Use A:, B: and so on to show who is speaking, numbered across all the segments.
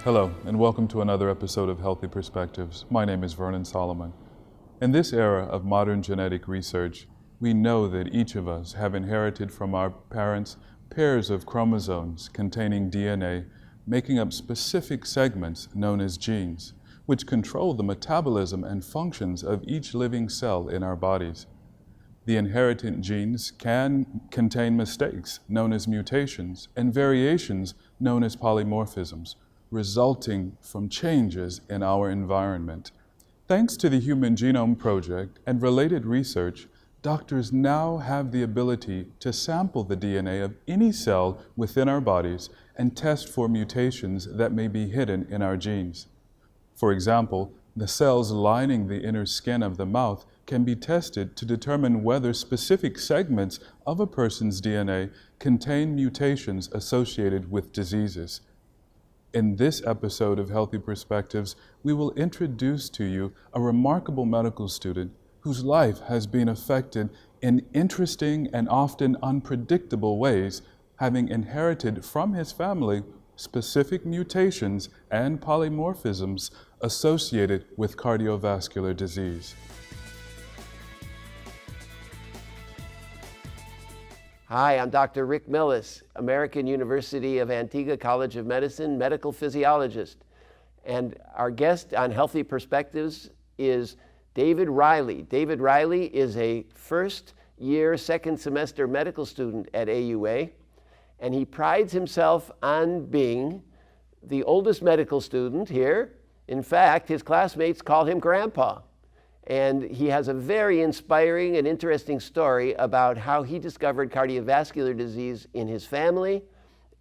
A: Hello, and welcome to another episode of Healthy Perspectives. My name is Vernon Solomon. In this era of modern genetic research, we know that each of us have inherited from our parents pairs of chromosomes containing DNA, making up specific segments known as genes, which control the metabolism and functions of each living cell in our bodies. The inherited genes can contain mistakes, known as mutations, and variations, known as polymorphisms, resulting from changes in our environment. Thanks to the Human Genome Project and related research, doctors now have the ability to sample the DNA of any cell within our bodies and test for mutations that may be hidden in our genes. For example, the cells lining the inner skin of the mouth can be tested to determine whether specific segments of a person's DNA contain mutations associated with diseases. In this episode of Healthy Perspectives, we will introduce to you a remarkable medical student whose life has been affected in interesting and often unpredictable ways, having inherited from his family specific mutations and polymorphisms associated with cardiovascular disease.
B: Hi, I'm Dr. Rick Millis, American University of Antigua College of Medicine medical physiologist. And our guest on Healthy Perspectives is David Riley. David Riley is a first-year, second semester medical student at AUA, and he prides himself on being the oldest medical student here. In fact, his classmates call him Grandpa. And he has a very inspiring and interesting story about how he discovered cardiovascular disease in his family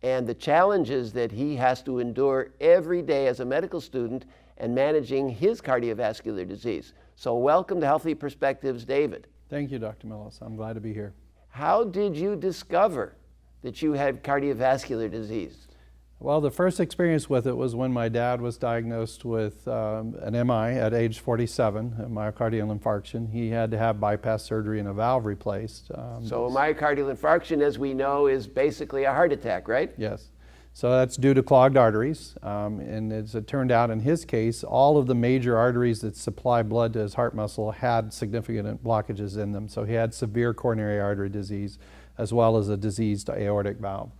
B: and the challenges that he has to endure every day as a medical student and managing his cardiovascular disease. So welcome to Healthy Perspectives, David.
C: Thank you, Dr. Millis. I'm glad to be here.
B: How did you discover that you had cardiovascular disease?
C: Well, the first experience with it was when my dad was diagnosed with an MI at age 47, a myocardial infarction. He had to have bypass surgery and a valve replaced.
B: So a myocardial infarction, as we know, is basically a heart attack, right?
C: Yes. So that's due to clogged arteries. And as it turned out in his case, all of the major arteries that supply blood to his heart muscle had significant blockages in them. So he had severe coronary artery disease as well as a diseased aortic valve.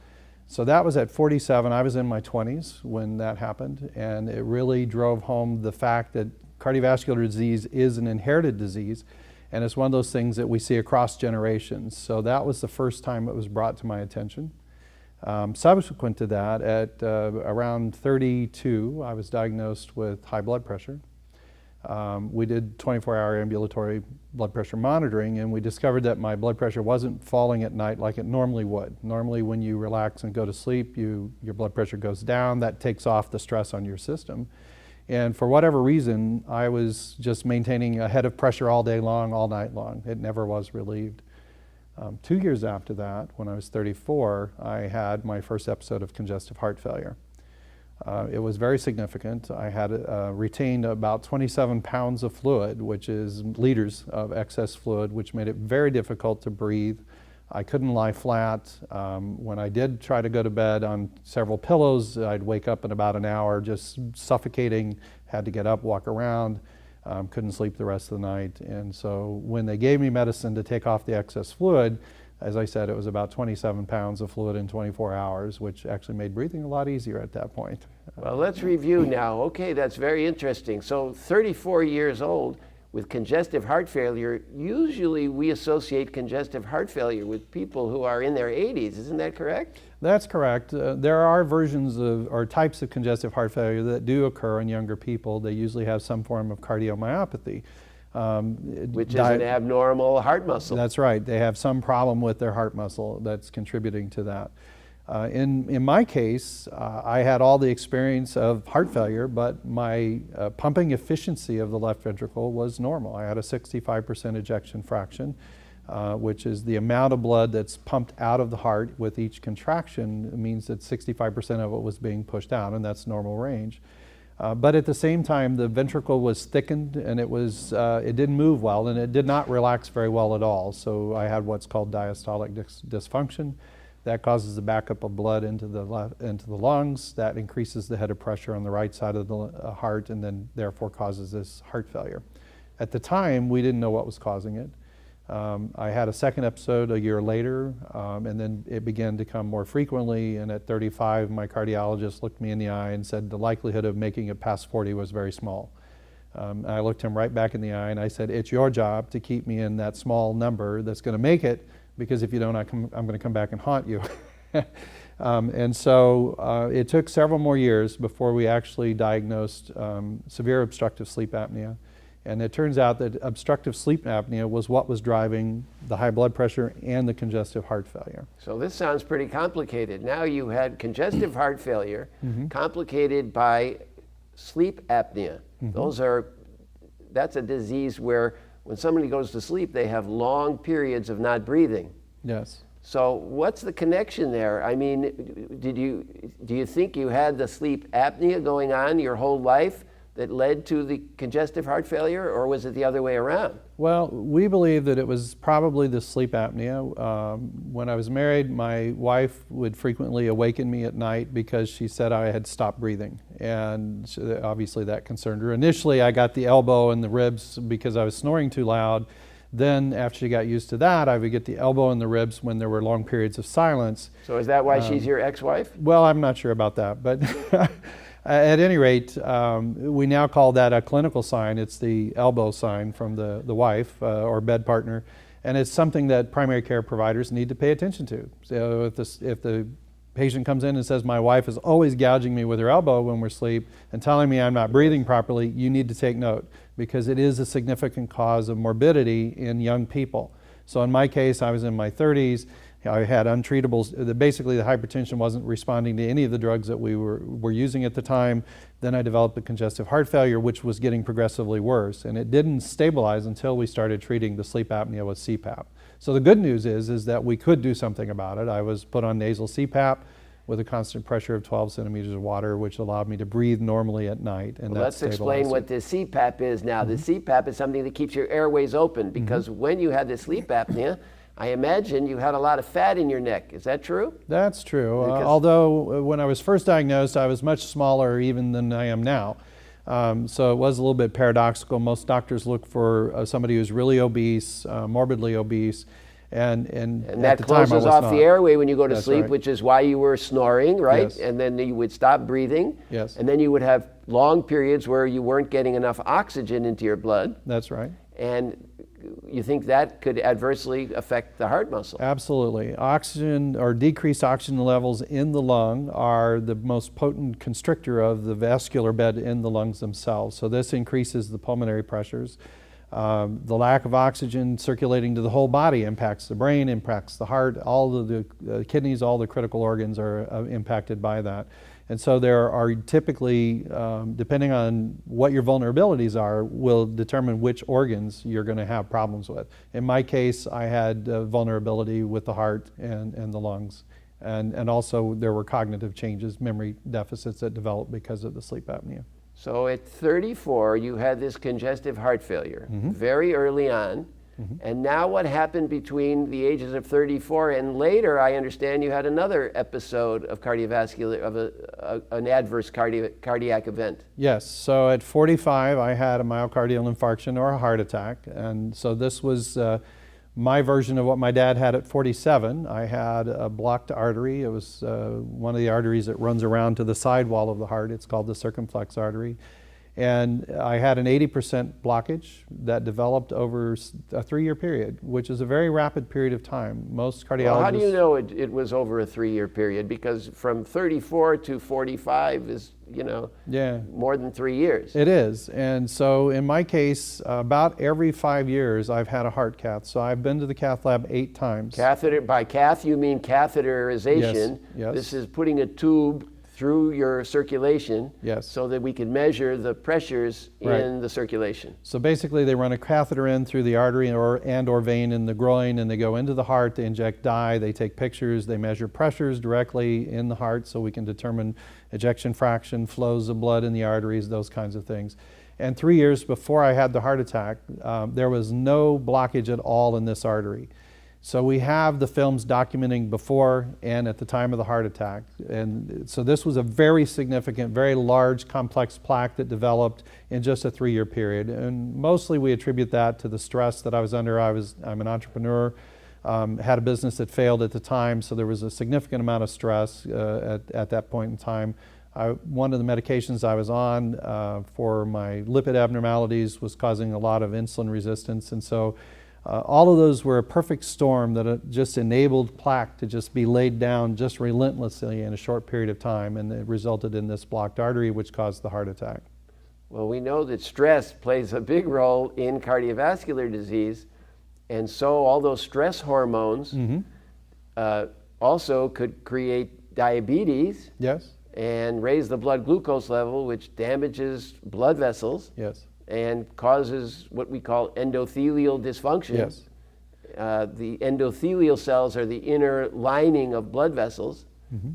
C: So that was at 47. I was in my 20s when that happened, and it really drove home the fact that cardiovascular disease is an inherited disease, and it's one of those things that we see across generations. So that was the first time it was brought to my attention. Subsequent to that, at around 32, I was diagnosed with high blood pressure. We did 24-hour ambulatory blood pressure monitoring, and we discovered that my blood pressure wasn't falling at night like it normally would. Normally when you relax and go to sleep, your blood pressure goes down. That takes off the stress on your system. And for whatever reason, I was just maintaining a head of pressure all day long, all night long. It never was relieved. 2 years after that, when I was 34, I had my first episode of congestive heart failure. It was very significant. I had retained about 27 pounds of fluid, which is liters of excess fluid, which made it very difficult to breathe. I couldn't lie flat. When I did try to go to bed on several pillows, I'd wake up in about an hour just suffocating, had to get up, walk around, couldn't sleep the rest of the night. And so when they gave me medicine to take off the excess fluid, as I said, it was about 27 pounds of fluid in 24 hours, which actually made breathing a lot easier at that point.
B: Well, let's review now. Okay, that's very interesting. So 34 years old with congestive heart failure, usually we associate congestive heart failure with people who are in their 80s. Isn't that correct?
C: That's correct. There are versions of, or types of congestive heart failure that do occur in younger people. They usually have some form of cardiomyopathy.
B: Which is an abnormal heart muscle.
C: That's right. They have some problem with their heart muscle that's contributing to that. In my case, I had all the experience of heart failure, but my pumping efficiency of the left ventricle was normal. I had a 65% ejection fraction, which is the amount of blood that's pumped out of the heart with each contraction. It means that 65% of it was being pushed out, and that's normal range. But at the same time, the ventricle was thickened, and it didn't move well, and it did not relax very well at all. So I had what's called diastolic dysfunction, That causes the backup of blood into the lungs. That increases the head of pressure on the right side of the heart, and then therefore causes this heart failure. At the time, we didn't know what was causing it. I had a second episode a year later, and then it began to come more frequently, and at 35, my cardiologist looked me in the eye and said the likelihood of making it past 40 was very small. I looked him right back in the eye and I said, it's your job to keep me in that small number that's going to make it, because if you don't, I'm going to come back and haunt you. And so it took several more years before we actually diagnosed severe obstructive sleep apnea. And it turns out that obstructive sleep apnea was what was driving the high blood pressure and the congestive heart failure.
B: So this sounds pretty complicated. Now you had congestive heart failure complicated by sleep apnea. That's a disease where when somebody goes to sleep, they have long periods of not breathing.
C: Yes.
B: So what's the connection there? I mean, do you think you had the sleep apnea going on your whole life that led to the congestive heart failure, or was it the other way around?
C: Well, we believe that it was probably the sleep apnea. When I was married, my wife would frequently awaken me at night because she said I had stopped breathing, and obviously that concerned her. Initially, I got the elbow and the ribs because I was snoring too loud. Then, after she got used to that, I would get the elbow and the ribs when there were long periods of silence.
B: So is that why she's your ex-wife?
C: Well, I'm not sure about that, but at any rate, we now call that a clinical sign. It's the elbow sign from the wife or bed partner, and it's something that primary care providers need to pay attention to. So if the patient comes in and says, my wife is always gouging me with her elbow when we're asleep and telling me I'm not breathing properly, you need to take note, because it is a significant cause of morbidity in young people. So in my case, I was in my 30s. I had untreatables. Basically, the hypertension wasn't responding to any of the drugs that we were using at the time. Then I developed a congestive heart failure, which was getting progressively worse. And it didn't stabilize until we started treating the sleep apnea with CPAP. So the good news is that we could do something about it. I was put on nasal CPAP with a constant pressure of 12 centimeters of water, which allowed me to breathe normally at night. And
B: let's explain what the CPAP is now. The CPAP is something that keeps your airways open, because when you had the sleep apnea, I imagine you had a lot of fat in your neck. Is that true?
C: That's true. Although when I was first diagnosed, I was much smaller even than I am now. So it was a little bit paradoxical. Most doctors look for somebody who's really obese, morbidly obese, and
B: that closes off the airway when you go to sleep,
C: right.
B: Which is why you were snoring, right?
C: Yes.
B: And then you would stop breathing.
C: Yes.
B: And then you would have long periods where you weren't getting enough oxygen into your blood.
C: That's right.
B: And you think that could adversely affect the heart muscle?
C: Absolutely. Oxygen or decreased oxygen levels in the lung are the most potent constrictor of the vascular bed in the lungs themselves. So this increases the pulmonary pressures. The lack of oxygen circulating to the whole body impacts the brain, impacts the heart, all of the kidneys, all the critical organs are impacted by that. And so there are typically, depending on what your vulnerabilities are, will determine which organs you're going to have problems with. In my case, I had vulnerability with the heart and the lungs. And also there were cognitive changes, memory deficits that developed because of the sleep apnea.
B: So at 34, you had this congestive heart failure very early on. And now what happened between the ages of 34 and later? I understand you had another episode of cardiovascular, of an adverse cardiac event.
C: Yes, so at 45 I had a myocardial infarction or a heart attack, and so this was my version of what my dad had at 47. I had a blocked artery. It was one of the arteries that runs around to the side wall of the heart. It's called the circumflex artery. And I had an 80% blockage that developed over a 3-year period, which is a very rapid period of time. Most cardiologists...
B: Well, how do you know it was over a 3-year period? Because from 34 to 45 is, more than 3 years.
C: It is. And so in my case, about every 5 years, I've had a heart cath. So I've been to the cath lab 8 times.
B: Catheter, by cath, you mean catheterization.
C: Yes.
B: This is putting a tube through your circulation,
C: yes,
B: so that we can measure the pressures in the circulation.
C: So basically they run a catheter in through the artery or vein in the groin, and they go into the heart, they inject dye, they take pictures, they measure pressures directly in the heart so we can determine ejection fraction, flows of blood in the arteries, those kinds of things. And 3 years before I had the heart attack, there was no blockage at all in this artery. So we have the films documenting before and at the time of the heart attack. And so this was a very significant, very large, complex plaque that developed in just a 3-year period. And mostly we attribute that to the stress that I was under. I'm an entrepreneur, had a business that failed at the time, so there was a significant amount of stress at that point in time. One of the medications I was on for my lipid abnormalities was causing a lot of insulin resistance, and so all of those were a perfect storm that just enabled plaque to just be laid down just relentlessly in a short period of time, and it resulted in this blocked artery which caused the heart attack.
B: Well, we know that stress plays a big role in cardiovascular disease, and so all those stress hormones also could create diabetes.
C: Yes.
B: And raise the blood glucose level, which damages blood vessels.
C: Yes.
B: And causes what we call endothelial dysfunction.
C: Yes.
B: The endothelial cells are the inner lining of blood vessels.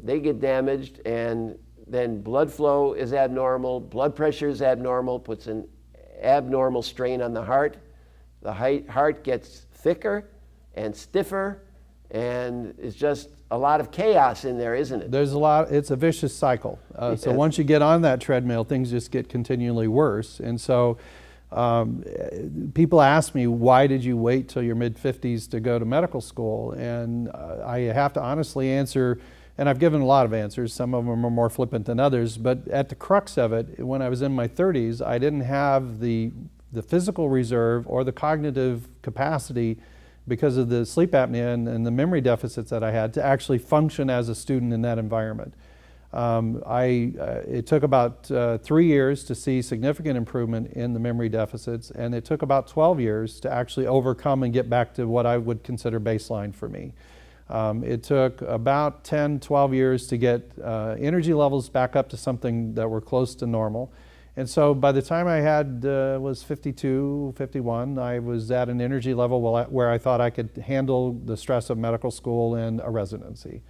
B: They get damaged, and then blood flow is abnormal, blood pressure is abnormal, puts an abnormal strain on the heart. The heart gets thicker and stiffer, and it's just a lot of chaos in there, isn't it?
C: There's a lot. It's a vicious cycle.
B: Yes.
C: So once you get on that treadmill, things just get continually worse. And so people ask me, why did you wait till your mid-50s to go to medical school? And I have to honestly answer, and I've given a lot of answers. Some of them are more flippant than others. But at the crux of it, when I was in my 30s, I didn't have the physical reserve or the cognitive capacity, because of the sleep apnea and the memory deficits that I had, to actually function as a student in that environment. It took about 3 years to see significant improvement in the memory deficits, and it took about 12 years to actually overcome and get back to what I would consider baseline for me. It took about 10, 12 years to get energy levels back up to something that were close to normal. And so by the time I was 52, 51, I was at an energy level where I thought I could handle the stress of medical school and a residency.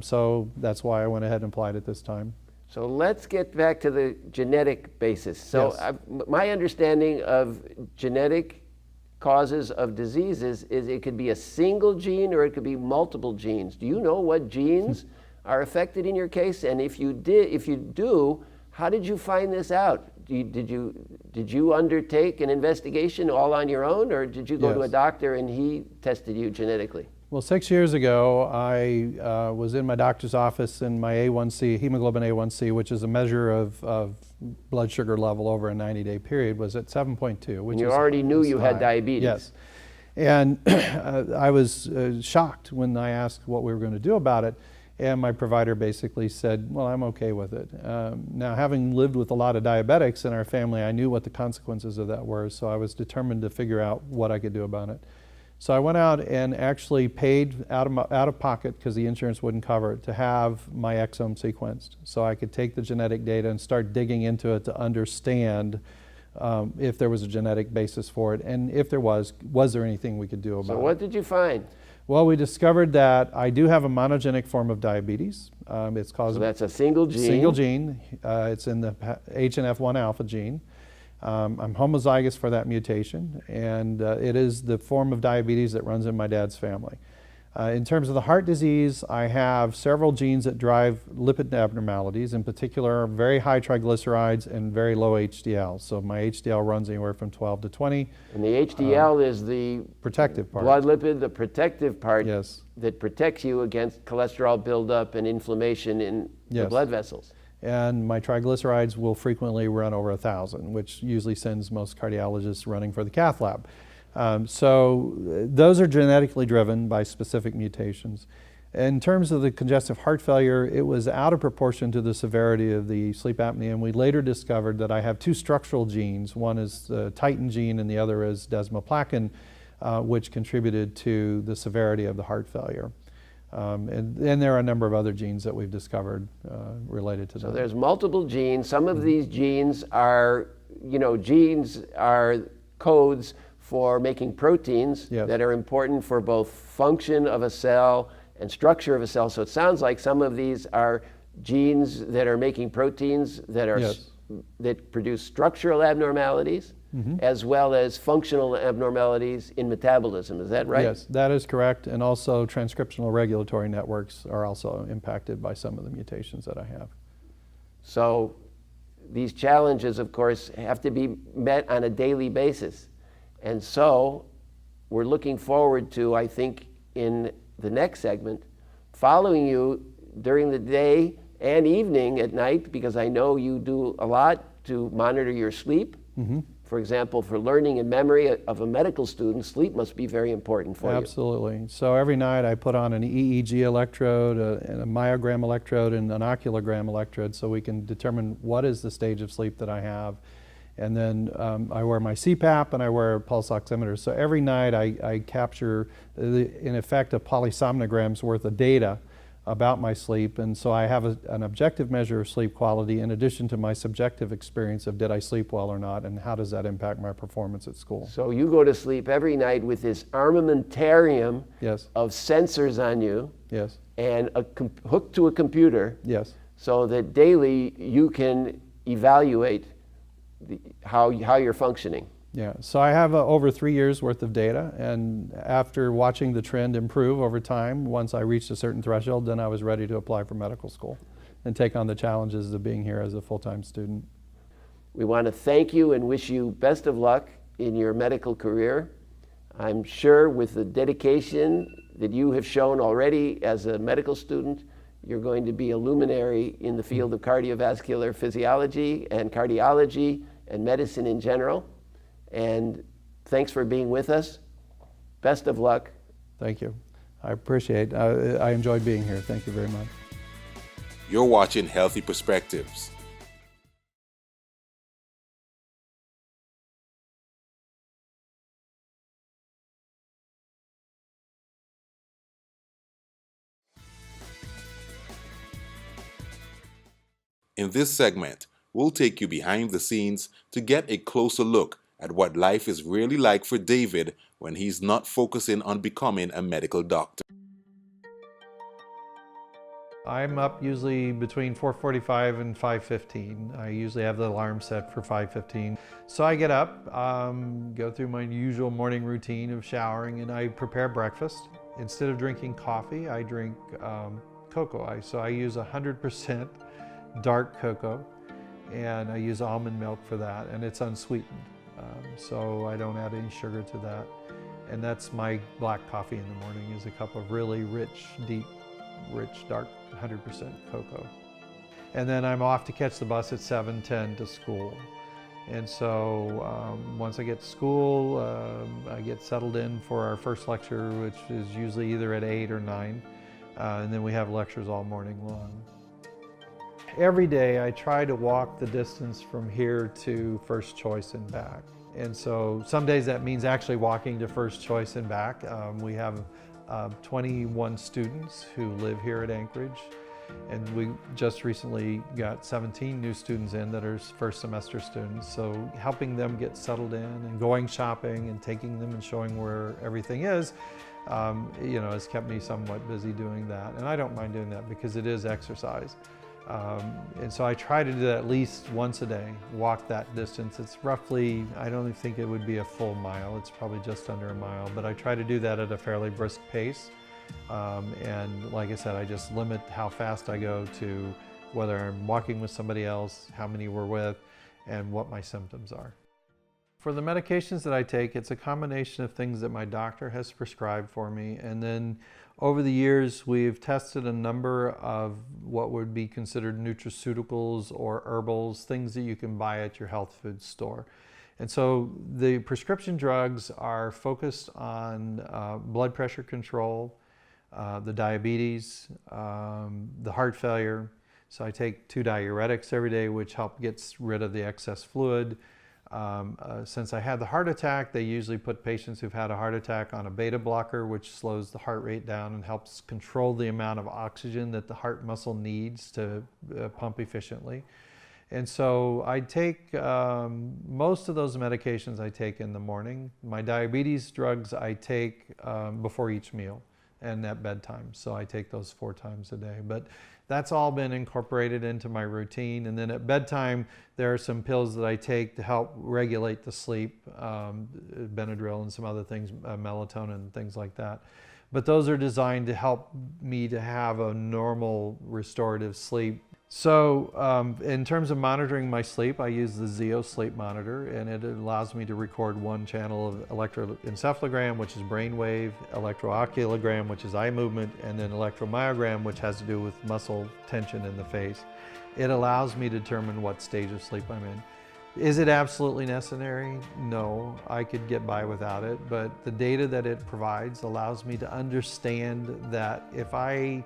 C: So that's why I went ahead and applied at this time.
B: So let's get back to the genetic basis. So
C: Yes.
B: My understanding of genetic causes of diseases is it could be a single gene or it could be multiple genes. Do you know what genes are affected in your case? And if you do, how did you find this out? Did you undertake an investigation all on your own, or did you go to a
C: Yes.
B: doctor and he tested you genetically?
C: Well, 6 years ago, I was in my doctor's office, and my A1C, hemoglobin A1C, which is a measure of blood sugar level over a 90-day period, was at 7.2, which
B: And you
C: is
B: already knew you had
C: high.
B: diabetes.
C: Yes. And I was shocked when I asked what we were going to do about it. And my provider basically said, well, I'm okay with it. Now, having lived with a lot of diabetics in our family, I knew what the consequences of that were, so I was determined to figure out what I could do about it. So I went out and actually paid out of pocket, because the insurance wouldn't cover it, to have my exome sequenced, so I could take the genetic data and start digging into it to understand if there was a genetic basis for it, and if there was there anything we could do about it.
B: So what did you find?
C: Well, we discovered that I do have a monogenic form of diabetes. It's caused
B: So that's a single gene.
C: Single gene. It's in the HNF1 alpha gene. I'm homozygous for that mutation, and it is the form of diabetes that runs in my dad's family. In terms of the heart disease, I have several genes that drive lipid abnormalities, in particular very high triglycerides and very low HDL. So my HDL runs anywhere from 12 to 20.
B: And the HDL is the
C: protective part.
B: Blood lipid, the protective part.
C: Yes.
B: That protects you against cholesterol buildup and inflammation in the
C: Yes.
B: blood vessels.
C: And my triglycerides will frequently run over 1,000, which usually sends most cardiologists running for the cath lab. So those are genetically driven by specific mutations. In terms of the congestive heart failure, it was out of proportion to the severity of the sleep apnea, and we later discovered that I have two structural genes. One is the Titin gene and the other is desmoplakin, which contributed to the severity of the heart failure. And there are a number of other genes that we've discovered related to that.
B: So there's multiple genes. Some of these genes are, genes are codes for making proteins.
C: Yes.
B: That are important for both function of a cell and structure of a cell. So it sounds like some of these are genes that are making proteins that are
C: Yes.
B: that produce structural abnormalities. as well as functional abnormalities in metabolism. Is that right?
C: Yes, that is correct. And also transcriptional regulatory networks are also impacted by some of the mutations that I have.
B: So these challenges, of course, have to be met on a daily basis. And so we're looking forward to, I think, in the next segment, following you during the day and evening at night, because I know you do a lot to monitor your sleep. For example, for learning and memory of a medical student, sleep must be very important for you.
C: Absolutely. So every night I put on an EEG electrode, a myogram electrode, and an oculogram electrode so we can determine what is the stage of sleep that I have. And then I wear my CPAP and I wear a pulse oximeter. So every night I capture, in effect, a polysomnogram's worth of data about my sleep. And so I have an objective measure of sleep quality in addition to my subjective experience of did I sleep well or not, and how does that impact my performance at school.
B: So you go to sleep every night with this armamentarium
C: Yes.
B: of sensors on you
C: Yes.
B: and hooked to a computer,
C: Yes.
B: so that daily you can evaluate how you're functioning.
C: Yeah, so I have over 3 years worth of data, and after watching the trend improve over time, once I reached a certain threshold, then I was ready to apply for medical school and take on the challenges of being here as a full-time student.
B: We want to thank you and wish you best of luck in your medical career. I'm sure with the dedication that you have shown already as a medical student, you're going to be a luminary in the field of cardiovascular physiology and cardiology and medicine in general. And thanks for being with us. Best of luck.
C: Thank you. I appreciate it. I enjoyed being here. Thank you very much.
D: You're watching Healthy Perspectives. In this segment, we'll take you behind the scenes to get a closer look at what life is really like for David when he's not focusing on becoming a medical doctor.
C: I'm up usually between 4:45 and 5:15. I usually have the alarm set for 5:15. So I get up, go through my usual morning routine of showering, and I prepare breakfast. Instead of drinking coffee, I drink cocoa. So I use 100% dark cocoa, and I use almond milk for that, and it's unsweetened. So I don't add any sugar to that. And that's my black coffee in the morning, is a cup of really rich, deep, rich, dark 100% cocoa. And then I'm off to catch the bus at 7:10 to school. And so once I get to school, I get settled in for our first lecture, which is usually either at 8 or 9. And then we have lectures all morning long. Every day I try to walk the distance from here to First Choice and back. And so some days that means actually walking to First Choice and back. We have 21 students who live here at Anchorage, and we just recently got 17 new students in that are first semester students. So helping them get settled in and going shopping and taking them and showing where everything is, has kept me somewhat busy doing that. And I don't mind doing that because it is exercise. And so I try to do that at least once a day, walk that distance. It's roughly, I don't think it would be a full mile, it's probably just under a mile, but I try to do that at a fairly brisk pace. And like I said, I just limit how fast I go to whether I'm walking with somebody else, how many we're with, and what my symptoms are. For the medications that I take, it's a combination of things that my doctor has prescribed for me, and then over the years, we've tested a number of what would be considered nutraceuticals or herbals, things that you can buy at your health food store. And so the prescription drugs are focused on blood pressure control, the diabetes, the heart failure. So I take 2 diuretics every day, which help get rid of the excess fluid. Since I had the heart attack, they usually put patients who've had a heart attack on a beta blocker, which slows the heart rate down and helps control the amount of oxygen that the heart muscle needs to pump efficiently. And so I take most of those medications I take in the morning. My diabetes drugs I take before each meal and at bedtime. So I take those 4 times a day. But That's all been incorporated into my routine. And then at bedtime, there are some pills that I take to help regulate the sleep, Benadryl and some other things, melatonin and things like that. But those are designed to help me to have a normal restorative sleep. So in terms of monitoring my sleep, I use the Zeo sleep monitor, and it allows me to record one channel of electroencephalogram, which is brainwave, electrooculogram, which is eye movement, and then electromyogram, which has to do with muscle tension in the face. It allows me to determine what stage of sleep I'm in. Is it absolutely necessary? No, I could get by without it, but the data that it provides allows me to understand that if I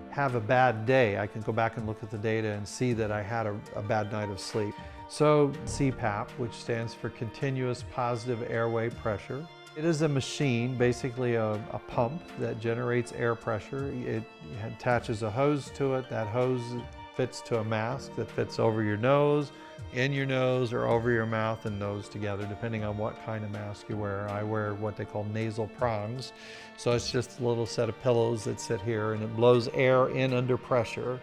C: have a bad day, I can go back and look at the data and see that I had a bad night of sleep. So CPAP, which stands for Continuous Positive Airway Pressure. It is a machine, basically a pump that generates air pressure. It attaches a hose to it. That hose fits to a mask that fits over your nose, in your nose, or over your mouth and nose together, depending on what kind of mask you wear. I wear what they call nasal prongs. So it's just a little set of pillows that sit here, and it blows air in under pressure.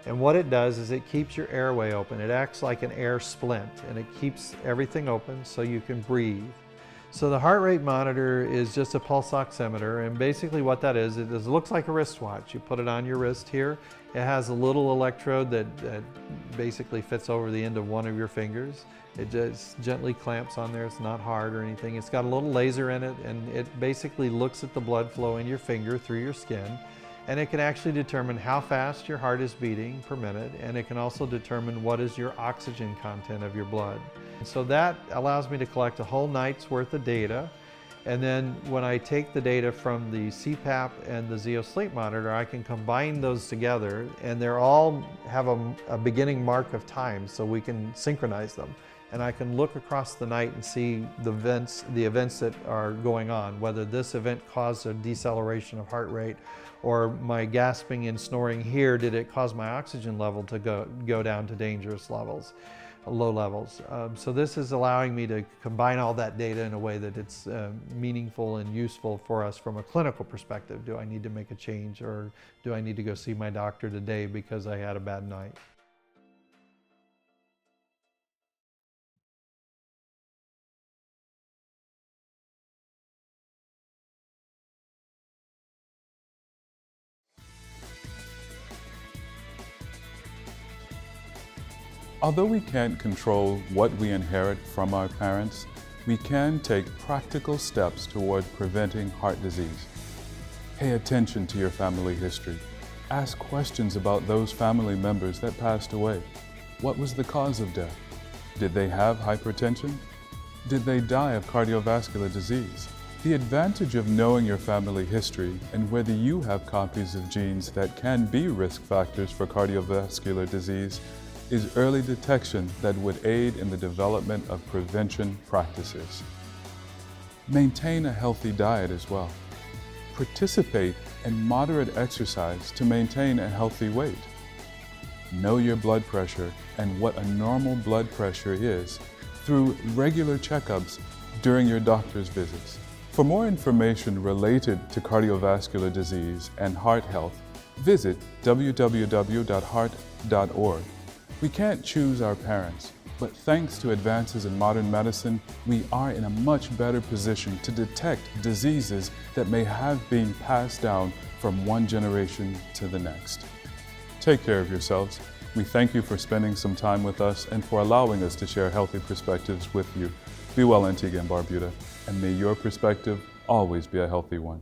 C: And what it does is it keeps your airway open. It acts like an air splint, and it keeps everything open so you can breathe. So the heart rate monitor is just a pulse oximeter, and basically what that is, it looks like a wristwatch. You put it on your wrist here. It has a little electrode that basically fits over the end of one of your fingers. It just gently clamps on there. It's not hard or anything. It's got a little laser in it, and it basically looks at the blood flow in your finger through your skin, and it can actually determine how fast your heart is beating per minute, and it can also determine what is your oxygen content of your blood. So that allows me to collect a whole night's worth of data, and then when I take the data from the CPAP and the Zeo sleep monitor, I can combine those together, and they're all have a beginning mark of time, so we can synchronize them. And I can look across the night and see the events that are going on, whether this event caused a deceleration of heart rate, or my gasping and snoring here, did it cause my oxygen level to go down to dangerous levels, low levels. So this is allowing me to combine all that data in a way that it's meaningful and useful for us from a clinical perspective. Do I need to make a change, or do I need to go see my doctor today because I had a bad night?
A: Although we can't control what we inherit from our parents, we can take practical steps toward preventing heart disease. Pay attention to your family history. Ask questions about those family members that passed away. What was the cause of death? Did they have hypertension? Did they die of cardiovascular disease? The advantage of knowing your family history and whether you have copies of genes that can be risk factors for cardiovascular disease is early detection that would aid in the development of prevention practices. Maintain a healthy diet as well. Participate in moderate exercise to maintain a healthy weight. Know your blood pressure and what a normal blood pressure is through regular checkups during your doctor's visits. For more information related to cardiovascular disease and heart health, visit www.heart.org. We can't choose our parents, but thanks to advances in modern medicine, we are in a much better position to detect diseases that may have been passed down from one generation to the next. Take care of yourselves. We thank you for spending some time with us and for allowing us to share healthy perspectives with you. Be well, Antigua and Barbuda, and may your perspective always be a healthy one.